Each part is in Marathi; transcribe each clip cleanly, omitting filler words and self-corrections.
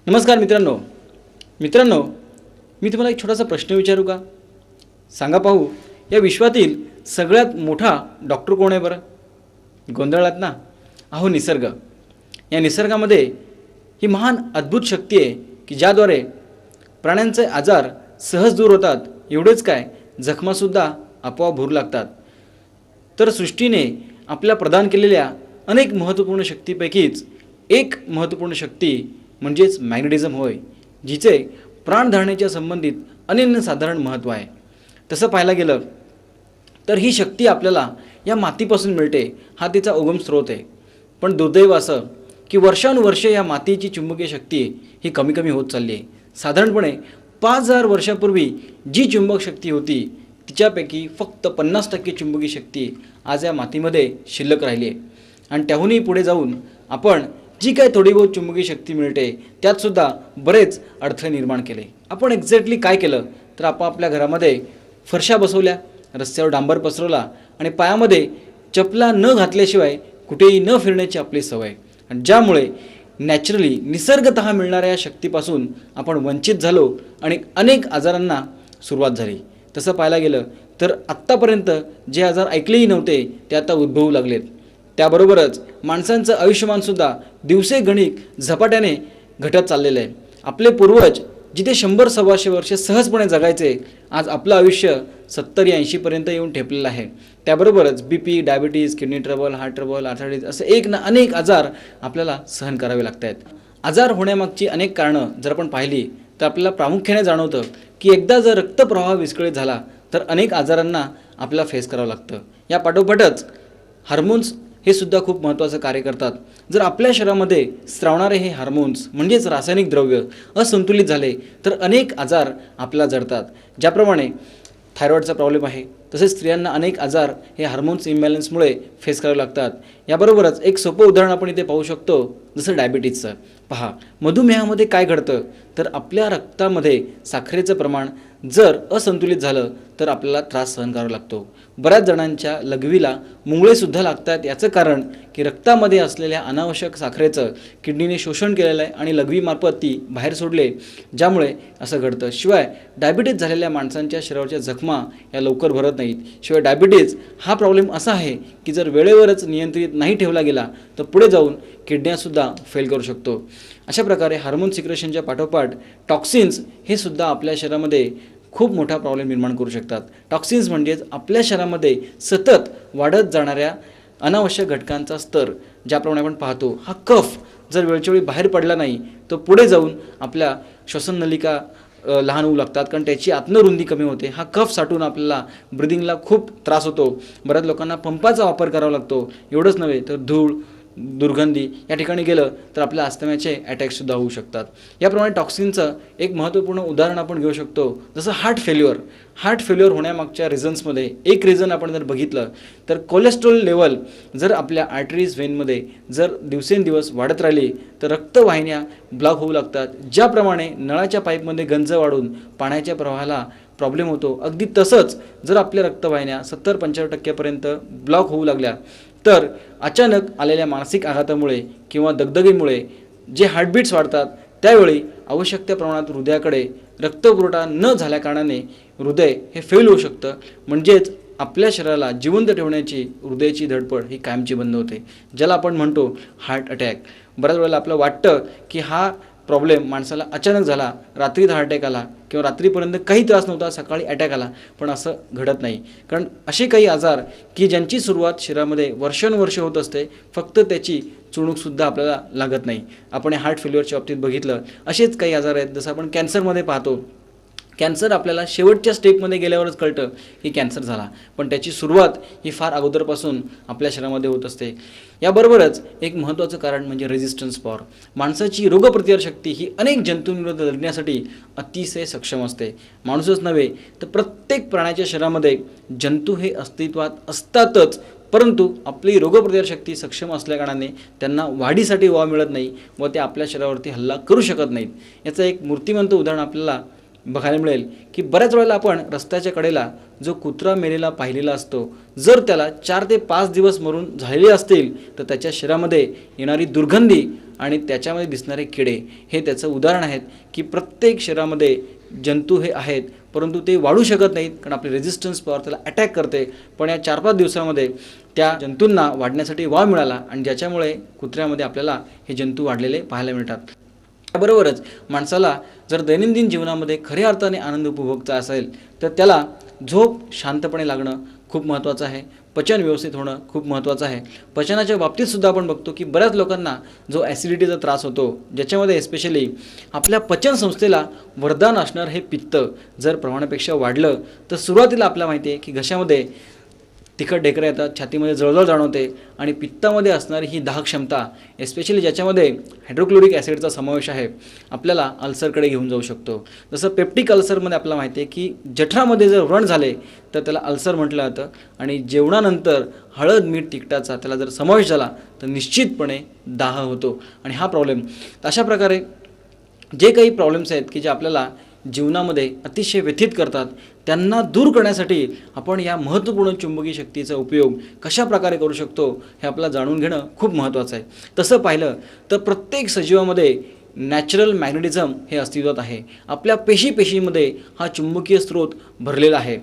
नमस्कार मित्रांनो. मी तुम्हाला एक छोटासा प्रश्न विचारू का? सांगा पाहू, या विश्वातील सगळ्यात मोठा डॉक्टर कोण आहे बरं? गोंधळात ना? अहो, निसर्ग. या निसर्गामध्ये ही महान अद्भुत शक्ती आहे की ज्याद्वारे प्राण्यांचे आजार सहज दूर होतात. एवढेच काय, जखमासुद्धा आपोआप भरू लागतात. तर सृष्टीने आपल्या प्रदान केलेल्या अनेक महत्त्वपूर्ण शक्तीपैकीच एक महत्त्वपूर्ण शक्ती म्हणजेच मॅग्नेटिझम होय, जिचे प्राणधारणेच्या संबंधित अनन्यसाधारण महत्त्व आहे. तसं पाहायला गेलं तर ही शक्ती आपल्याला या मातीपासून मिळते, हा तिचा उगम स्रोत आहे. पण दुर्दैव असं की वर्षानुवर्षे या मातीची चुंबकीय शक्ती ही कमी कमी होत चालली आहे. साधारणपणे 5000 वर्षापूर्वी जी चुंबक शक्ती होती तिच्यापैकी फक्त 50% चुंबकीय शक्ती आज या मातीमध्ये शिल्लक राहिली आहे. आणि त्याहूनही पुढे जाऊन आपण जी काय थोडी बहुत चुंबकीय शक्ती मिळते त्यातसुद्धा बरेच अडथळे निर्माण केले. आपण एक्झॅक्टली काय केलं तर आपण आपल्या घरामध्ये फरशा बसवल्या, रस्त्यावर डांबर पसरवला आणि पायामध्ये चपला न घातल्याशिवाय कुठेही न फिरण्याची आपली सवय, आणि ज्यामुळे नॅचरली निसर्गतः मिळणाऱ्या या शक्तीपासून आपण वंचित झालो आणि अनेक आजारांना सुरुवात झाली. तसं पाहायला गेलं तर आत्तापर्यंत जे आजार ऐकलेही नव्हते ते आता उद्भवू लागलेत. त्याबरोबरच माणसांचं आयुष्यमानसुद्धा दिवसेगणिक झपाट्याने घटत चाललेलं आहे. आपले पूर्वज जिथे 100-125 वर्षे सहजपणे जगायचे, आज आपलं आयुष्य 70-80पर्यंत येऊन ठेपलेलं आहे. त्याबरोबरच BP, diabetes, kidney trouble, heart trouble, arthritis असे एक ना अनेक आजार आपल्याला सहन करावे लागत आहेत. आजार होण्यामागची अनेक कारणं जर आपण पाहिली तर आपल्याला प्रामुख्याने जाणवतं की एकदा जर रक्तप्रवाह विस्कळीत झाला तर अनेक आजारांना आपल्याला फेस करावं लागतं. या पाठोपाठच हार्मोन्स हे सुद्धा खूप महत्त्वाचं कार्य करतात. जर आपल्या शरीरामध्ये स्रावणारे हे हार्मोन्स म्हणजेच रासायनिक द्रव्य असंतुलित झाले तर अनेक आजार आपल्याला जडतात. ज्याप्रमाणे थायरॉईडचा प्रॉब्लेम आहे, तसेच स्त्रियांना अनेक आजार हे हार्मोन्स इम्बॅलन्समुळे फेस करावे लागतात. याबरोबरच एक सोपं उदाहरण आपण इथे पाहू शकतो, जसं डायबिटीजचं. पहा, मधुमेहामध्ये काय घडतं तर आपल्या रक्तामध्ये साखरेचं प्रमाण जर असंतुलित झालं तर आपल्याला त्रास सहन करावा लागतो. बऱ्याच जणांच्या लघवीला मुंगळेसुद्धा लागतात. याचं कारण की रक्तामध्ये असलेल्या अनावश्यक साखरेचं किडनीने शोषण केलेलं आहे आणि लघवीमार्फत ती बाहेर सोडले, ज्यामुळे असं घडतं. शिवाय डायबिटीज झालेल्या माणसांच्या शरीरावरच्या जखमा या लवकर भरत नाहीत. शिवाय डायबिटीज हा प्रॉब्लेम असा आहे की जर वेळेवरच नियंत्रित नाही ठेवला गेला तर पुढे जाऊन किडन्यासुद्धा फेल करू शकतो. अशा प्रकारे हार्मोन सिक्रेशनच्या पाठोपाठ टॉक्सिन्स हे सुद्धा आपल्या शरीरामध्ये खूप मोठा प्रॉब्लेम निर्माण करू शकतात. टॉक्सिन्स म्हणजेच आपल्या शरीरामध्ये सतत वाढत जाणाऱ्या अनावश्यक घटकांचा स्तर. ज्याप्रमाणे आपण पाहतो, हा कफ जर वेळच्यावेळी बाहेर पडला नाही तर पुढे जाऊन आपल्या श्वसननलिका लहान होऊ लागतात, कारण त्याची आत्मरुंदी कमी होते. हा कफ साठून आपल्याला ब्रिदिंगला खूप त्रास होतो. बऱ्याच लोकांना पंपाचा वापर करावा लागतो. एवढंच नव्हे तर धूळ, दुर्गंधी या ठिकाणी गेलं तर आपल्या अस्थम्याचे अटॅकसुद्धा होऊ शकतात. याप्रमाणे टॉक्सिनचं एक महत्त्वपूर्ण उदाहरण आपण घेऊ शकतो, जसं हार्ट फेल्युअर होण्यामागच्या रिझन्समध्ये एक रिझन आपण जर बघितलं तर कोलेस्ट्रॉल लेवल जर आपल्या आर्टरीज व्हेनमध्ये जर दिवसेंदिवस वाढत राहिली तर रक्तवाहिन्या ब्लॉक होऊ लागतात. ज्याप्रमाणे नळाच्या पाईपमध्ये गंज वाढून पाण्याच्या प्रवाहाला प्रॉब्लेम होतो, अगदी तसंच जर आपल्या रक्तवाहिन्या 70-75% ब्लॉक होऊ लागल्या तर अचानक आलेल्या मानसिक आघातामुळे किंवा दगदगीमुळे जे हार्टबीट्स वाढतात त्यावेळी आवश्यक त्या प्रमाणात हृदयाकडे रक्तपुरवठा न झाल्या कारणाने हृदय हे फेल होऊ शकतं. म्हणजेच आपल्या शरीराला जिवंत ठेवण्याची हृदयाची धडपड ही कायमची बंद होते, ज्याला आपण म्हणतो हार्ट अटॅक. बऱ्याच वेळेला आपलं वाटतं की हा प्रॉब्लेम माणसाला अचानक झाला, रात्रीत हार्ट अटॅक आला किंवा रात्रीपर्यंत काही त्रास नव्हता, सकाळी अटॅक आला. पण असं घडत नाही, कारण असे काही आजार की ज्यांची सुरुवात शरीरामध्ये वर्षानुवर्षे होत असते, फक्त त्याची चुणूकसुद्धा आपल्याला लागत नाही. आपण हार्ट फेल्युअरच्या बाबतीत बघितलं, असेच काही आजार आहेत. जसं आपण कॅन्सरमध्ये पाहतो, कॅन्सर आपल्याला शेवटच्या स्टेपमध्ये गेल्यावरच कळतं की कॅन्सर झाला, पण त्याची सुरुवात ही फार अगोदरपासून आपल्या शरीरामध्ये होत असते. याबरोबरच एक महत्त्वाचं कारण म्हणजे रेझिस्टन्स पॉवर. माणसाची रोगप्रतिकारशक्ती ही अनेक जंतूंविरुद्ध लढण्यासाठी अतिशय सक्षम असते. माणूसच नव्हे तर प्रत्येक प्राण्याच्या शरीरामध्ये जंतू हे अस्तित्वात असतातच, परंतु आपली रोगप्रतिकारशक्ती सक्षम असल्याकारणाने त्यांना वाढीसाठी वाव मिळत नाही व ते आपल्या शरीरावरती हल्ला करू शकत नाहीत. याचं एक मूर्तिमंत उदाहरण आपल्याला बघायला मिळेल की बऱ्याच वेळेला आपण रस्त्याच्या कडेला जो कुत्रा मेलेला पाहिलेला असतो, जर त्याला 4 ते 5 दिवस मरून झालेले असतील तर त्याच्या शरीरामध्ये येणारी दुर्गंधी आणि त्याच्यामध्ये दिसणारे किडे हे त्याचं उदाहरण आहेत की प्रत्येक शरीरामध्ये जंतू हे आहेत, परंतु ते वाढू शकत नाहीत कारण आपली रेझिस्टन्स पॉवर त्याला अटॅक करते. पण या 4-5 दिवसामध्ये त्या जंतूंना वाढण्यासाठी वाव मिळाला आणि ज्याच्यामुळे कुत्र्यामध्ये आपल्याला हे जंतू वाढलेले पाहायला मिळतात. त्याबरोबरच माणसाला जर दैनंदिन जीवनामध्ये खऱ्या अर्थाने आनंद उपभोगता असेल तर त्याला झोप शांतपणे लागणं खूप महत्त्वाचं आहे. पचन व्यवस्थित होणं खूप महत्त्वाचं आहे. पचनाच्या बाबतीतसुद्धा आपण बघतो की बऱ्याच लोकांना जो ॲसिडिटीचा त्रास होतो, ज्याच्यामध्ये एस्पेशली आपल्या पचनसंस्थेला वरदान असणार हे पित्त जर प्रमाणापेक्षा वाढलं तर सुरुवातीला आपल्याला माहिती आहे की घशामध्ये तिखट ढेकरं येतात, छातीमध्ये जळजळ जाणवते आणि पित्तामध्ये असणारी ही दाह क्षमता एस्पेशली ज्याच्यामध्ये हायड्रोक्लोरिक ॲसिडचा समावेश आहे आपल्याला अल्सरकडे घेऊन जाऊ शकतो. जसं पेप्टिक अल्सरमध्ये आपल्याला माहिती आहे की जठरामध्ये जर व्रण झाले तर त्याला अल्सर म्हटलं जातं आणि जेवणानंतर हळद मीठ तिखटाचा त्याला जर समावेश झाला तर निश्चितपणे दाह होतो आणि हा प्रॉब्लेम. अशा प्रकारे जे काही प्रॉब्लेम्स आहेत की जे आपल्याला जीवनामध्ये अतिशय व्यथित करतात त्यांना दूर करण्यासाठी आपण या महत्त्वपूर्ण चुंबकीय शक्तीचा उपयोग कशा प्रकारे करू शकतो हे आपल्याला जाणून घेणं खूप महत्त्वाचं आहे. तसं पाहिलं तर प्रत्येक सजीवामध्ये नॅचरल मॅग्नेटिझम हे अस्तित्वात आहे. आपल्या पेशीमध्ये हा चुंबकीय स्रोत भरलेला आहे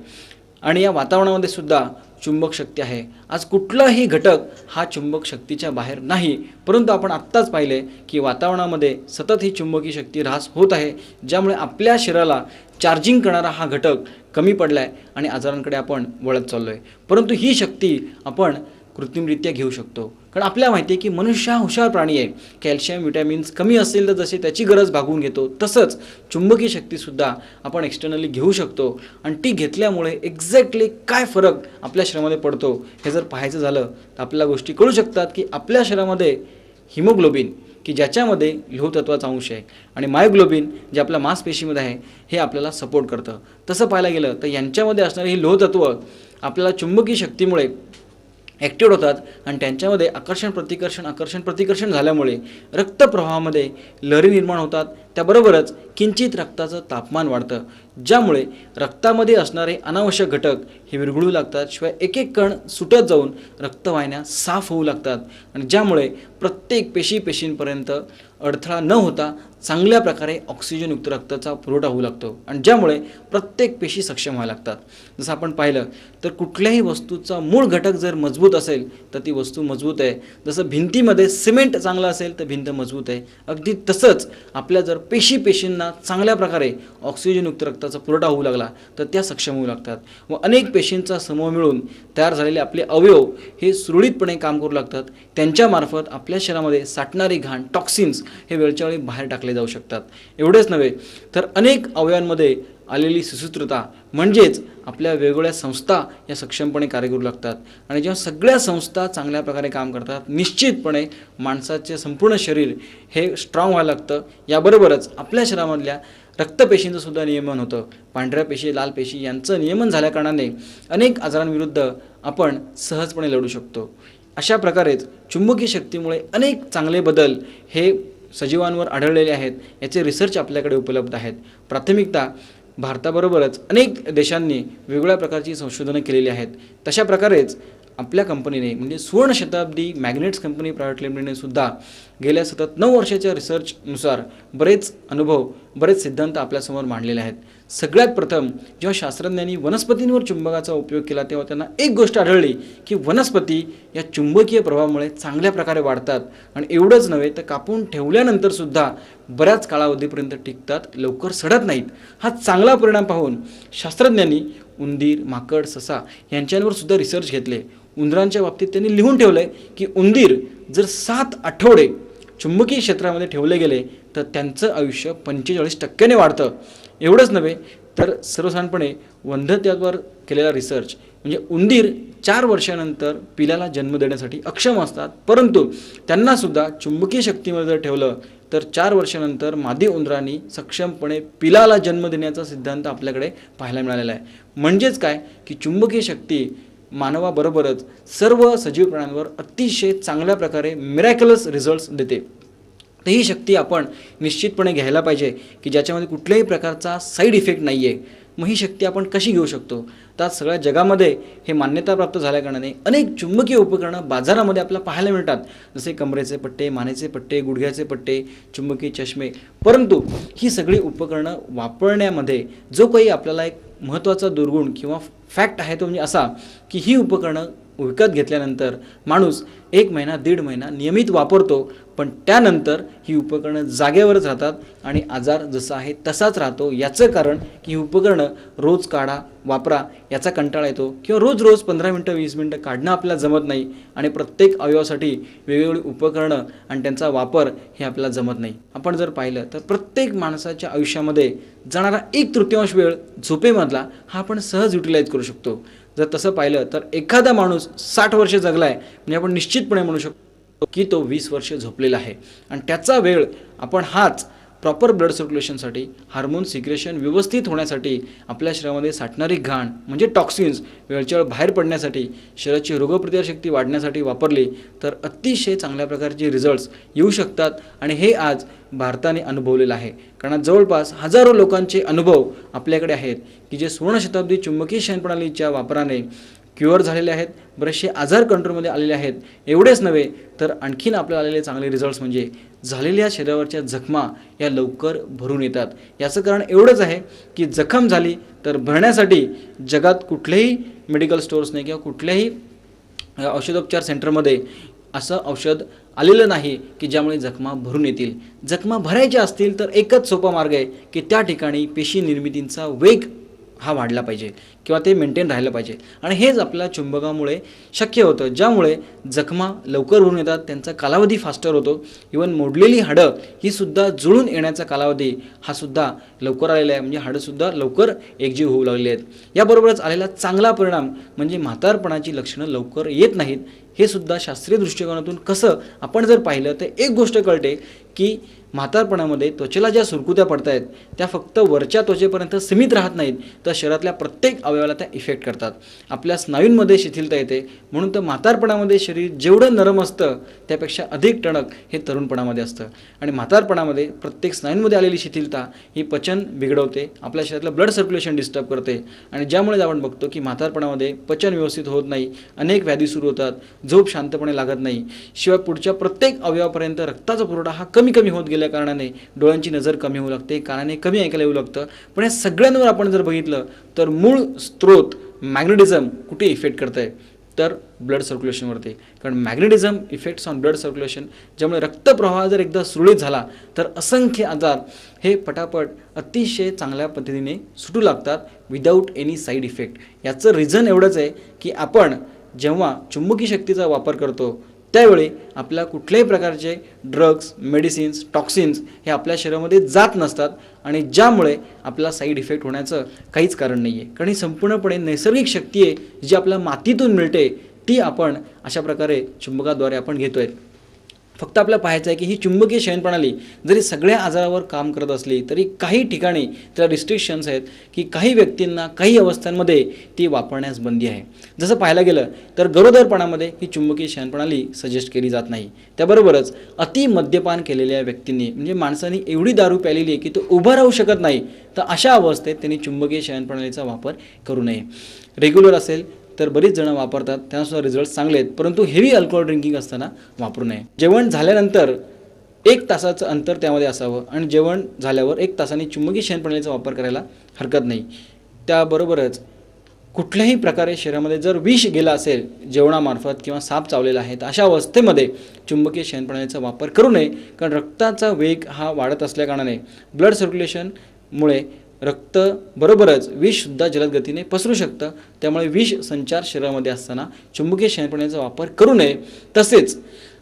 आणि या वातावरणामध्ये सुद्धा चुंबक शक्ती आहे. आज कुठलाही घटक हा चुंबक शक्तीच्या बाहेर नाही, परंतु आपण आत्ताच पाहिले की वातावरणामध्ये सतत ही चुंबकीय शक्ती ह्रास होत आहे, ज्यामुळे आपल्या शरीराला चार्जिंग करणारा हा घटक कमी पडला आहे आणि आजारांकडे आपण वळत चाललो आहे. परंतु ही शक्ती आपण कृत्रिमरित्या घेऊ शकतो कारण आपल्याला माहिती आहे की मनुष्य हा हुशार प्राणी आहे. कॅल्शियम विटॅमिन्स कमी असेल तर जसे त्याची गरज भागवून घेतो तसंच चुंबकीय शक्तीसुद्धा आपण एक्सटर्नली घेऊ शकतो आणि ती घेतल्यामुळे एक्झॅक्टली काय फरक आपल्या शरीरामध्ये पडतो हे जर पाहायचं झालं तर आपल्याला गोष्टी कळू शकतात की आपल्या शरीरामध्ये हिमोग्लोबिन की ज्याच्यामध्ये लोहतत्वाचा अंश आहे आणि मायोग्लोबिन जे आपल्या मांसपेशीमध्ये आहे हे आपल्याला सपोर्ट करतं. तसं पाहायला गेलं तर यांच्यामध्ये असणारे ही लोहतत्व आपल्याला चुंबकीय शक्तीमुळे ॲक्टिव्ह होतात आणि त्यांच्यामध्ये आकर्षण प्रतिकर्षण झाल्यामुळे रक्तप्रवाहामध्ये लहरी निर्माण होतात. त्याबरोबरच किंचित रक्ताचं तापमान वाढतं, ज्यामुळे रक्तामध्ये असणारे अनावश्यक घटक हे विरघळू लागतात. शिवाय एक एक कण सुटत जाऊन रक्तवाहिन्या साफ होऊ लागतात आणि ज्यामुळे प्रत्येक पेशींपर्यंत अडथळा न होता चांगल्या प्रकारे ऑक्सिजनयुक्त रक्ताचा पुरवठा होऊ लागतो आणि ज्यामुळे प्रत्येक पेशी सक्षम व्हायला लागतात. जसं आपण पाहिलं तर कुठल्याही वस्तूचा मूळ घटक जर मजबूत असेल तर ती वस्तू मजबूत आहे. जसं भिंतीमध्ये सिमेंट चांगलं असेल तर भिंत मजबूत आहे, अगदी तसंच आपल्या जर पेशींना चांगल्या प्रकारे ऑक्सिजनयुक्त रक्ताचा पुरवठा होऊ लागला तर त्या सक्षम होऊ लागतात व अनेक पेशींचा समूह मिळून तयार झालेले आपले अवयव हे सुरळीतपणे काम करू लागतात. त्यांच्यामार्फत आपल्या शरीरामध्ये साठणारी घाण टॉक्सिन्स हे वेळच्या वेळी बाहेर टाकले जाऊ शकतात. एवढेच नव्हे तर अनेक अवयवांमध्ये आलेली सुसूत्रता म्हणजेच आपल्या वेगवेगळ्या संस्था या सक्षमपणे कार्य करू लागतात आणि जेव्हा सगळ्या संस्था चांगल्या प्रकारे काम करतात निश्चितपणे माणसाचे संपूर्ण शरीर हे स्ट्रॉंग व्हायला लागतं. याबरोबरच आपल्या शरीरामधल्या रक्तपेशींचं सुद्धा नियमन होतं. पांढऱ्या पेशी लाल पेशी यांचं नियमन झाल्याकारणाने अनेक आजारांविरुद्ध आपण सहजपणे लढू शकतो. अशा प्रकारेच चुंबकीय शक्तीमुळे अनेक चांगले बदल हे सजीवांवर आढळलेले आहेत. याचे रिसर्च आपल्याकडे उपलब्ध आहेत. प्राथमिकता भारताबरोबरच अनेक देशांनी वेगवेगळ्या प्रकारची संशोधनं केलेली आहेत. तशा प्रकारेच आपल्या कंपनीने म्हणजे सुवर्ण शताब्दी मॅग्नेट्स कंपनी प्रायव्हेट लिमिटेडने सुद्धा गेल्या सतत 9 वर्षाच्या रिसर्चनुसार बरेच अनुभव बरेच सिद्धांत आपल्यासमोर मांडलेले आहेत. सगळ्यात प्रथम जेव्हा शास्त्रज्ञांनी वनस्पतींवर चुंबकाचा उपयोग केला तेव्हा त्यांना एक गोष्ट आढळली की वनस्पती या चुंबकीय प्रभावामुळे चांगल्या प्रकारे वाढतात आणि एवढंच नव्हे तर कापून ठेवल्यानंतरसुद्धा बऱ्याच कालावधीपर्यंत टिकतात, लवकर सडत नाहीत. हा चांगला परिणाम पाहून शास्त्रज्ञांनी उंदीर माकड ससा यांच्यावर सुद्धा रिसर्च घेतले. उंदरांच्या बाबतीत त्यांनी लिहून ठेवलं आहे की उंदीर जर 7 आठवडे चुंबकीय क्षेत्रामध्ये ठेवले गेले तर त्यांचं आयुष्य 45% वाढतं. एवढंच नव्हे तर सर्वसाधारणपणे वंध्यत्वावर केलेला रिसर्च म्हणजे उंदीर 4 वर्षानंतर पिलाला जन्म देण्यासाठी अक्षम असतात, परंतु त्यांनासुद्धा चुंबकीय शक्तीमध्ये जर ठेवलं तर 4 वर्षानंतर मादी उंदरांनी सक्षमपणे पिलाला जन्म देण्याचा सिद्धांत आपल्याकडे पाहायला मिळालेला आहे. म्हणजेच काय की चुंबकीय शक्ती मानवाबरोबरच सर्व सजीव प्राण्यांवर अतिशय चांगल्या प्रकारे मिरॅक्युलस रिझल्ट्स देते. तर ही शक्ती आपण निश्चितपणे घ्यायला पाहिजे की ज्याच्यामध्ये कुठल्याही प्रकारचा साईड इफेक्ट नाही आहे. मग ही शक्ती आपण कशी घेऊ शकतो? तर आज सगळ्या जगामध्ये हे मान्यता प्राप्त झाल्याकारणाने अनेक चुंबकीय उपकरणं बाजारामध्ये आपल्याला पाहायला मिळतात, जसे कमरेचे पट्टे, मानेचे पट्टे, गुडघ्याचे पट्टे, चुंबकीय चष्मे. परंतु ही सगळी उपकरणं वापरण्यामध्ये जो काही आपल्याला एक महत्त्वाचा दुर्गुण किंवा फॅक्ट आहे तो म्हणजे असा की ही उपकरणं विकत घेतल्यानंतर माणूस 1 महिना 1.5 महिना नियमित वापरतो, पण त्यानंतर ही उपकरणं जागेवरच राहतात आणि आजार जसा आहे तसाच राहतो. याचं कारण की ही उपकरणं रोज काढा वापरा याचा कंटाळा येतो किंवा रोज रोज 15 मिनटं 20 मिनटं काढणं आपल्याला जमत नाही आणि प्रत्येक अवयवासाठी वेगवेगळी उपकरणं आणि त्यांचा वापर हे आपल्याला जमत नाही. आपण जर पाहिलं तर प्रत्येक माणसाच्या आयुष्यामध्ये जाणारा 1/3 वेळ झोपेमधला हा आपण सहज युटिलाइज करू शकतो. जर तसं पाहिलं तर एखादा माणूस 60 वर्ष जगला आहे म्हणजे आपण निश्चितपणे म्हणू शकतो की तो 20 वर्ष झोपलेला आहे आणि त्याचा वेळ आपण हाच प्रॉपर ब्लड सर्क्युलेशनसाठी, हार्मोन सिक्रेशन व्यवस्थित होण्यासाठी, आपल्या शरीरामध्ये साठणारी घाण म्हणजे टॉक्सिन्स वेळच्या वेळ बाहेर पडण्यासाठी, शरीराची रोगप्रतिकारशक्ती वाढण्यासाठी वापरली तर अतिशय चांगल्या प्रकारचे रिझल्ट्स येऊ शकतात. आणि हे आज भारताने अनुभवलेलं आहे. कारण जवळपास हजारो लोकांचे अनुभव आपल्याकडे आहेत की जे सुवर्णशताब्दी चुंबकीय शयनप्रणालीच्या वापराने क्युअर झालेले आहेत, बरेचसे आजार कंट्रोलमध्ये आलेले आहेत. एवढेच नव्हे तर आणखीन आपल्याला आलेले चांगले रिझल्ट्स म्हणजे झालेल्या शरीरावरच्या जखमा या लवकर भरून येतात. याचं कारण एवढंच आहे की जखम झाली तर भरण्यासाठी जगात कुठलेही मेडिकल स्टोअर्स नाही किंवा कुठल्याही औषधोपचार सेंटरमध्ये असं औषध आलेलं नाही की ज्यामुळे जखमा भरून येतील. जखमा भरायच्या असतील तर एकच सोपा मार्ग आहे की त्या ठिकाणी पेशी निर्मितींचा वेग हा वाढला पाहिजे किंवा ते मेंटेन राहिलं पाहिजे आणि हेच आपल्या चुंबकामुळे शक्य होतं, ज्यामुळे जखमा लवकर भरून येतात, त्यांचा कालावधी फास्टर होतो. इवन मोडलेली हाडं ही सुद्धा जुळून येण्याचा कालावधी हा सुद्धा लवकर आलेला आहे, म्हणजे हाडंसुद्धा लवकर एकजीव होऊ लागले आहेत. याबरोबरच आलेला चांगला परिणाम म्हणजे म्हातारपणाची लक्षणं लवकर येत नाहीत. हे सुद्धा शास्त्रीय दृष्टिकोनातून कसं आपण जर पाहिलं तर एक गोष्ट कळते की म्हातारपणामध्ये त्वचेला ज्या सुरकुत्या पडत आहेत त्या फक्त वरच्या त्वचेपर्यंत सीमित राहत नाहीत, तर शरीरातल्या प्रत्येक अवयवाला त्या इफेक्ट करतात. आपल्या स्नायूंमध्ये शिथिलता येते. म्हणून तर म्हातारपणामध्ये शरीर जेवढं नरम असतं त्यापेक्षा अधिक टणक हे तरुणपणामध्ये असतं. आणि म्हातारपणामध्ये प्रत्येक स्नायूंमध्ये आलेली शिथिलता ही पचन बिघडवते, आपल्या शरीरातलं ब्लड सर्क्युलेशन डिस्टर्ब करते आणि ज्यामुळे आपण बघतो की म्हातारपणामध्ये पचन व्यवस्थित होत नाही, अनेक व्याधी सुरू होतात, झोप शांतपणे लागत नाही, शिवाय पुढच्या प्रत्येक अवयवापर्यंत रक्ताचा पुरवठा हा कमी कमी होत गेल्या कारणाने डोळ्यांची नजर कमी होऊ लागते, कानाने कमी ऐकायला येऊ लागतं. पण या सगळ्यांवर आपण जर बघितलं तर मूळ स्त्रोत मॅग्नेटिझम कुठे इफेक्ट करत आहे तर ब्लड सर्क्युलेशनवरती. कारण magnetism effects on blood circulation, ज्यामुळे रक्तप्रवाह जर एकदा सुरळीत झाला तर असंख्य आजार हे पटापट अतिशय चांगल्या पद्धतीने सुटू लागतात विदाऊट एनी साईड इफेक्ट. याचं रिझन एवढंच आहे की आपण जेव्हा चुंबकी शक्तीचा वापर करतो त्यावेळी आपल्या कुठल्याही प्रकारचे ड्रग्स, मेडिसिन्स, टॉक्सिन्स हे आपल्या शरीरामध्ये जात नसतात आणि ज्यामुळे आपल्याला साईड इफेक्ट होण्याचं काहीच कारण नाही आहे. कारण ही संपूर्णपणे नैसर्गिक शक्ती आहे जी आपल्या मातीतून मिळते, ती आपण अशा प्रकारे चुंबकाद्वारे आपण घेतो आहे. फक्त आपल्याला पाहायचं आहे की ही चुंबकीय शयनप्रणाली जरी सगळ्या आजारावर काम करत असली तरी काही ठिकाणी त्याला रिस्ट्रिक्शन्स आहेत की काही व्यक्तींना काही अवस्थांमध्ये ती वापरण्यास बंदी आहे. जसं पाहायला गेलं तर गरोदरपणामध्ये ही चुंबकीय शयनप्रणाली सजेस्ट केली जात नाही. त्याबरोबरच अति मद्यपान केलेल्या व्यक्तींनी म्हणजे माणसांनी एवढी दारू प्यालेली आहे की तो उभा राहू शकत नाही, तर अशा अवस्थेत त्यांनी चुंबकीय शयनप्रणालीचा वापर करू नये. रेग्युलर असेल तर बरीच जणं वापरतात, त्यांनासुद्धा रिझल्ट चांगले आहेत, परंतु हेवी अल्कोहोल ड्रिंकिंग असताना वापरू नये. जेवण झाल्यानंतर 1 तासाचं अंतर त्यामध्ये असावं आणि जेवण झाल्यावर 1 तासाने चुंबकीय शयनप्रणालीचा वापर करायला हरकत नाही. त्याबरोबरच कुठल्याही प्रकारे शरीरामध्ये जर विष गेला असेल जेवणामार्फत किंवा साप चावलेला आहे तर अशा अवस्थेमध्ये चुंबकीय शयनप्रणालीचा वापर करू नये. कारण रक्ताचा वेग हा वाढत असल्याकारणाने ब्लड सर्क्युलेशनमुळे रक्त बरोबरच विषसुद्धा जलद गतीने पसरू शकतं. त्यामुळे विष संचार शरीरामध्ये असताना चुंबकीय शयनप्रणालीचा वापर करू नये. तसेच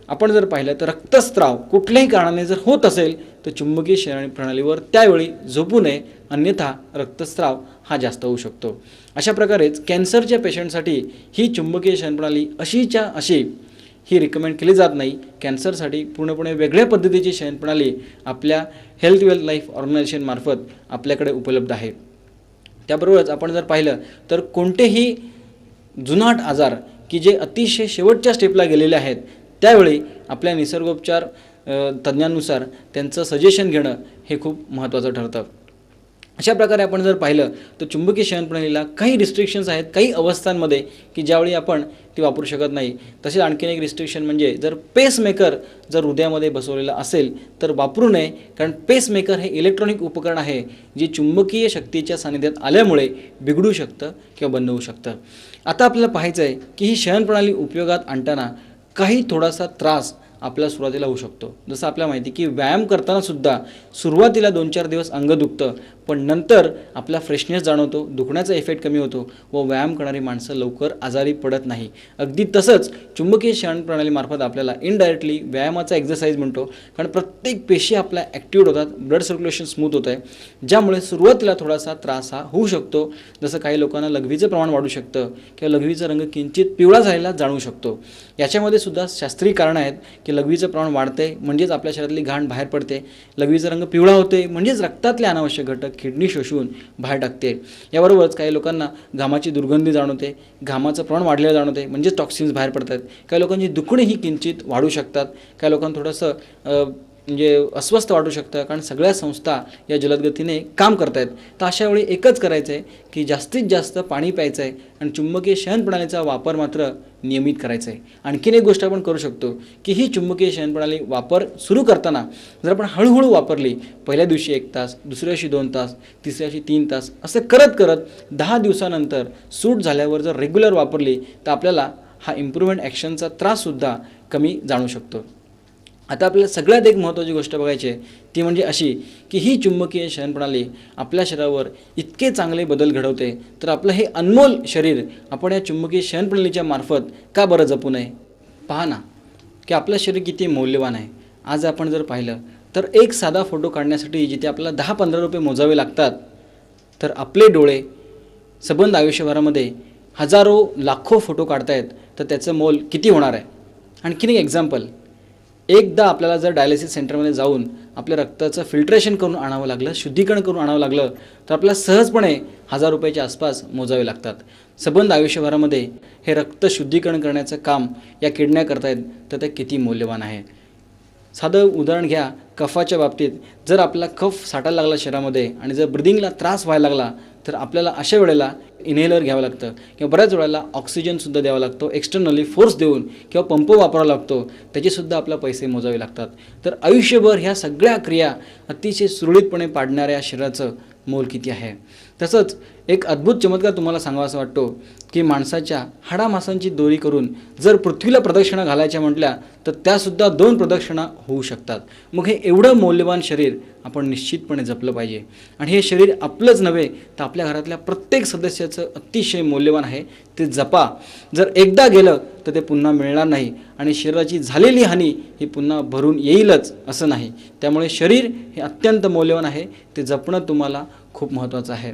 आपण जर पाहिलं तर रक्तस्राव कुठल्याही कारणाने जर होत असेल तर चुंबकीय शयनप्रणालीवर त्यावेळी झोपू नये, अन्यथा रक्तस्राव हा जास्त होऊ शकतो. अशा प्रकारेच कॅन्सरच्या पेशंटसाठी ही चुंबकीय शयनप्रणाली अशीच्या अशी ही रिकमेंड केली जात नाही. कॅन्सरसाठी पूर्णपणे वेगळ्या पद्धतीची शयनप्रणाली आपल्या हेल्थ वेल्थ लाईफ ऑर्गनायझेशनमार्फत आपल्याकडे उपलब्ध आहे. त्याबरोबरच आपण जर पाहिलं तर कोणतेही जुनाट आजार की जे अतिशय शेवटच्या स्टेपला गेलेले आहेत त्यावेळी आपल्या निसर्गोपचार तज्ज्ञांनुसार त्यांचं सजेशन घेणं हे खूप महत्त्वाचं ठरतं. अशा प्रकारे आपण जर पाहिलं तर चुंबकीय शयनप्रणालीला काही रिस्ट्रिक्शन्स आहेत काही अवस्थांमध्ये की ज्यावेळी आपण ती वापरू शकत नाही. तसेच आणखीन एक रिस्ट्रिक्शन म्हणजे जर पेसमेकर जर हृदयामध्ये बसवलेला असेल तर वापरू नये, कारण पेसमेकर हे इलेक्ट्रॉनिक उपकरण आहे जे चुंबकीय शक्तीच्या सानिध्यात आल्यामुळे बिघडू शकतं किंवा बंद होऊ शकतं. आता आपल्याला पाहायचं आहे की ही शयनप्रणाली उपयोगात आणताना काही थोडासा त्रास आपल्याला सुरुवातीला होऊ शकतो. जसं आपल्याला माहिती की व्यायाम करतानासुद्धा सुरुवातीला 2-4 दिवस अंग दुखतं, पण नंतर आपला फ्रेशनेस जाणवतो, दुखण्याचा इफेक्ट कमी होतो व व्यायाम करणारी माणसं लवकर आजारी पडत नाही. अगदी तसंच चुंबकीय शयनप्रणालीमार्फत आपल्याला इनडायरेक्टली व्यायामाचा एक्झरसाईज म्हणतो, कारण प्रत्येक पेशी आपल्या ॲक्टिव्ह होतात, ब्लड सर्क्युलेशन स्मूथ होतं आहे, ज्यामुळे सुरुवातीला थोडासा त्रास हा होऊ शकतो. जसं काही लोकांना लघवीचं प्रमाण वाढू शकतं किंवा लघवीचा रंग किंचित पिवळा झालेला जाणवू शकतो. याच्यामध्ये सुद्धा शास्त्रीय कारणं आहेत की लघवीचं प्रमाण वाढते म्हणजेच आपल्या शरीरातली घाण बाहेर पडते, लघवीचा रंग पिवळा होते म्हणजेच रक्तातले अनावश्यक घटक किडनी शोषून बाहेर टाकते. याबरोबरच काही लोकांना घामाची दुर्गंधी जाणवते, घामाचं प्रमाण वाढलेलं जाणवते म्हणजेच टॉक्सिन्स बाहेर पडतात. काही लोकांची दुखणे ही किंचित वाढू शकतात, काही लोकांना थोडंसं म्हणजे अस्वस्थ वाटू शकतं, कारण सगळ्या संस्था या जलदगतीने काम करत आहेत. तर अशा वेळी एकच करायचं आहे की जास्तीत जास्त पाणी प्यायचं आहे आणि चुंबकीय शयनप्रणालीचा वापर मात्र नियमित करायचा आहे. आणखीन एक गोष्ट आपण करू शकतो की ही चुंबकीय शयनप्रणाली वापर सुरू करताना जर आपण हळूहळू वापरली, पहिल्या दिवशी 1 तास, दुसऱ्या दिवशी 2 तास, तिसऱ्या दिवशी 3 तास, असं करत करत 10 दिवसानंतर सूट झाल्यावर जर रेग्युलर वापरली तर आपल्याला हा इम्प्रूव्हमेंट ॲक्शनचा त्राससुद्धा कमी जाणू शकतो. आता आपल्याला सगळ्यात एक महत्त्वाची गोष्ट बघायची आहे ती म्हणजे अशी की ही चुंबकीय शयनप्रणाली आपल्या शरीरावर इतके चांगले बदल घडवते, तर आपलं हे अनमोल शरीर आपण या चुंबकीय शयनप्रणालीच्या मार्फत का बरं जपू नये? पहा ना की आपलं शरीर किती मौल्यवान आहे. आज आपण जर पाहिलं तर एक साधा फोटो काढण्यासाठी जिथे आपल्याला 10-15 रुपये मोजावे लागतात, तर आपले डोळे सबंध आयुष्यभरामध्ये हजारो लाखो फोटो काढतायत, तर त्याचं मोल किती होणार आहे? आणखीन एक एक्झाम्पल, एकदा आपल्याला जर डायलिसिस सेंटरमध्ये जाऊन आपल्या रक्ताचं फिल्ट्रेशन करून आणावं लागलं, शुद्धीकरण करून आणावं लागलं, तर आपल्याला सहजपणे 1000 रुपयाच्या आसपास मोजावे लागतात. सबंध आयुष्यभरामध्ये हे रक्त शुद्धीकरण करण्याचं काम या किडण्या करतायत, तर ते किती मौल्यवान आहे. साधं उदाहरण घ्या, कफाच्या बाबतीत जर आपला कफ साठायला लागला शरीरामध्ये आणि जर ब्रिदिंगला त्रास व्हायला लागला, तर आपल्याला अशा वेळेला इनहेलर घ्यावं लागतं किंवा बऱ्याच वेळेला ऑक्सिजनसुद्धा द्यावा लागतो, एक्सटर्नली फोर्स देऊन किंवा पंप वापरावा लागतो, त्याचेसुद्धा आपल्याला पैसे मोजावे लागतात. तर आयुष्यभर ह्या सगळ्या क्रिया अतिशय सुरळीतपणे पाडणाऱ्या शरीराचं मोल किती आहे. तसंच एक अद्भुत चमत्कार तुम्हाला सांगावासा वाटतो की माणसाच्या हाडामासांची दोरी करून जर पृथ्वीला प्रदक्षिणा घालायच्या म्हटल्या तर त्यासुद्धा 2 प्रदक्षिणा होऊ शकतात. मग हे एवढं मौल्यवान शरीर आपण निश्चितपणे जपलं पाहिजे. आणि हे शरीर आपलंच नव्हे तर आपल्या घरातल्या प्रत्येक सदस्याचं अतिशय मौल्यवान आहे, ते जपा. जर एकदा गेलं तर ते पुन्हा मिळणार नाही आणि शरीराची झालेली हानी ही पुन्हा भरून येईलच असं नाही. त्यामुळे शरीर हे अत्यंत मौल्यवान आहे, ते जपणं तुम्हाला खूप महत्त्वाचं आहे.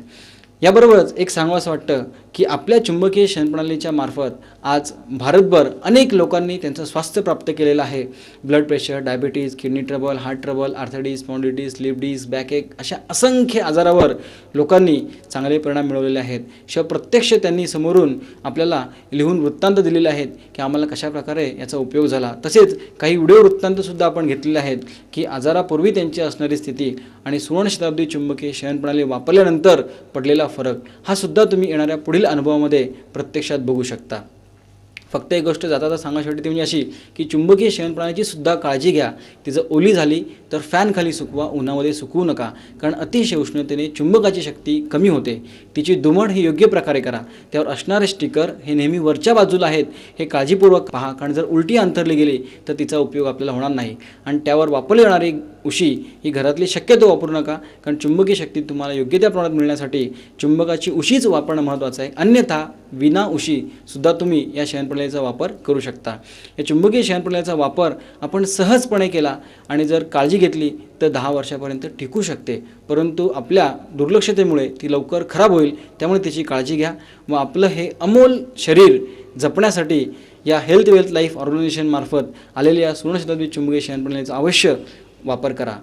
याबरोबरच एक सांगावंसं वाटतं की आपल्या चुंबकीय शयनप्रणालीच्या मार्फत आज भारतभर अनेक लोकांनी त्यांचं स्वास्थ्य प्राप्त केलेलं आहे. Blood pressure, diabetes, kidney trouble, heart trouble, arthritis, spondylitis, sleep डिस, बॅकएक अशा असंख्य आजारावर लोकांनी चांगले परिणाम मिळवलेले आहेत. शिवाय प्रत्यक्ष त्यांनी समोरून आपल्याला लिहून वृत्तांत दिलेले आहेत की आम्हाला कशाप्रकारे याचा उपयोग झाला. तसेच काही व्हिडिओ वृत्तांतसुद्धा आपण घेतलेले आहेत की आजारापूर्वी त्यांची असणारी स्थिती आणि सुवर्ण शताब्दी चुंबकीय शयनप्रणाली वापरल्यानंतर पडलेला फरक हा सुद्धा तुम्ही येणाऱ्या पुढील अनुभवामध्ये प्रत्यक्षात बघू शकता. फक्त एक गोष्ट जाता सांगायची वाटते ती म्हणजे अशी की चुंबकीय शयनप्रणालीची सुद्धा काळजी घ्या. ती जर ओली झाली तर फॅन खाली सुकवा, उन्हामध्ये सुकवू नका, कारण अतिशय उष्णतेने चुंबकाची शक्ती कमी होते. तिची दुमड ही योग्य प्रकारे करा. त्यावर असणारे स्टिकर हे नेहमी वरच्या बाजूला आहेत, हे काळजीपूर्वक पहा, कारण जर उलटी अंथरली गेली तर तिचा उपयोग आपल्याला होणार नाही. आणि त्यावर वापरली जाणारी उशी ही घरातली शक्यतो वापरू नका, कारण चुंबकीय शक्ती तुम्हाला योग्य त्या प्रमाणात मिळण्यासाठी चुंबकाची उशीच वापरणं महत्त्वाचं आहे. अन्यथा विना उशी सुद्धा तुम्ही या शयनप्रणालीचा वापर करू शकता. या चुंबकीय शयनप्रणालीचा वापर आपण सहजपणे केला आणि जर काळजी घेतली तर 10 वर्षापर्यंत टिकू शकते, परंतु आपल्या दुर्लक्षतेमुळे ती लवकर खराब होईल. त्यामुळे त्याची काळजी घ्या व आपलं हे अमोल शरीर जपण्यासाठी या हेल्थ वेल्थ लाईफ ऑर्गनायझेशनमार्फत आलेल्या सुवर्ण शताब्दी चुंबकीय शयनप्रणालीचा अवश्य वापर करा.